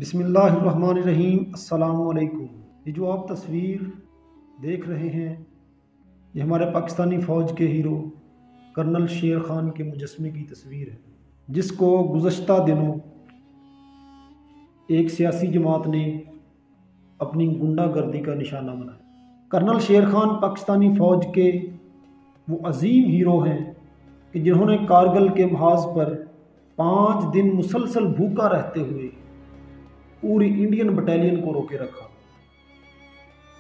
بسم اللہ الرحمن الرحیم۔ السلام علیکم۔ یہ جو آپ تصویر دیکھ رہے ہیں یہ ہمارے پاکستانی فوج کے ہیرو کرنل شیر خان کے مجسمے کی تصویر ہے، جس کو گزشتہ دنوں ایک سیاسی جماعت نے اپنی غنڈہ گردی کا نشانہ بنایا۔ کرنل شیر خان پاکستانی فوج کے وہ عظیم ہیرو ہیں کہ جنہوں نے کارگل کے محاذ پر 5 دن مسلسل بھوکا رہتے ہوئے پوری انڈین بٹالین کو روکے رکھا،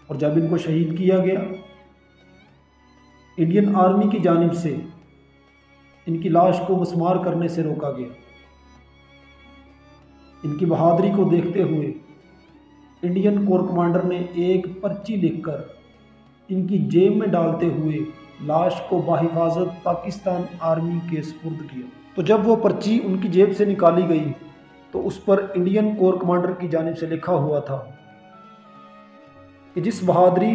اور جب ان کو شہید کیا گیا انڈین آرمی کی جانب سے ان کی لاش کو مسمار کرنے سے روکا گیا۔ ان کی بہادری کو دیکھتے ہوئے انڈین کور کمانڈر نے ایک پرچی لکھ کر ان کی جیب میں ڈالتے ہوئے لاش کو بحفاظت پاکستان آرمی کے سپرد کیا۔ تو جب وہ پرچی ان کی جیب سے نکالی گئی تو اس پر انڈین کور کمانڈر کی جانب سے لکھا ہوا تھا کہ جس بہادری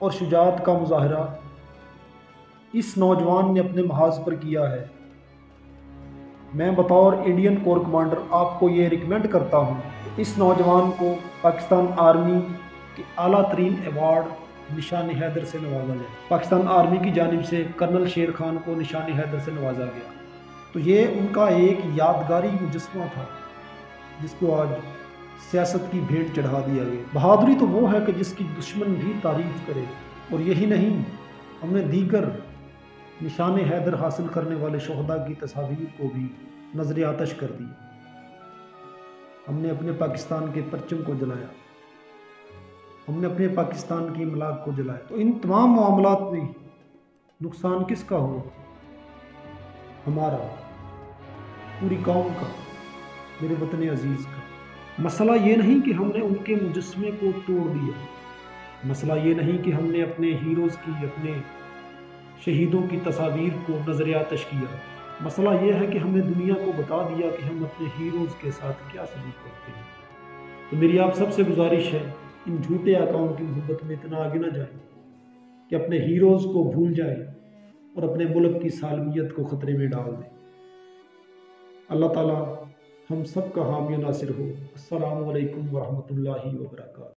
اور شجاعت کا مظاہرہ اس نوجوان نے اپنے محاذ پر کیا ہے، میں بطور انڈین کور کمانڈر آپ کو یہ ریکمینڈ کرتا ہوں کہ اس نوجوان کو پاکستان آرمی کے اعلیٰ ترین ایوارڈ نشان حیدر سے نوازا جائے۔ پاکستان آرمی کی جانب سے کرنل شیر خان کو نشان حیدر سے نوازا گیا۔ تو یہ ان کا ایک یادگاری مجسمہ تھا جس کو آج سیاست کی بھیٹ چڑھا دیا گیا۔ بہادری تو وہ ہے کہ جس کی دشمن بھی تعریف کرے، اور یہی نہیں، ہم نے دیگر نشان حیدر حاصل کرنے والے شہداء کی تصاویر کو بھی نظر آتش کر دی۔ ہم نے اپنے پاکستان کے پرچم کو جلایا، ہم نے اپنے پاکستان کی املاک کو جلایا۔ تو ان تمام معاملات میں نقصان کس کا ہوا؟ ہمارا، پوری قوم کا، میرے وطن عزیز کا۔ مسئلہ یہ نہیں کہ ہم نے ان کے مجسمے کو توڑ دیا، مسئلہ یہ نہیں کہ ہم نے اپنے ہیروز کی، اپنے شہیدوں کی تصاویر کو نظر آتش کیا۔ مسئلہ یہ ہے کہ ہم نے دنیا کو بتا دیا کہ ہم اپنے ہیروز کے ساتھ کیا سلوک کرتے ہیں۔ تو میری آپ سب سے گزارش ہے، ان جھوٹے آقاؤں کی محبت میں اتنا آگے نہ جائیں کہ اپنے ہیروز کو بھول جائیں اور اپنے ملک کی سالمیت کو خطرے میں ڈال دیں۔ اللہ تعالیٰ ہم سب کا حامی و ناصر ہو۔ السلام علیکم ورحمۃ اللہ وبرکاتہ۔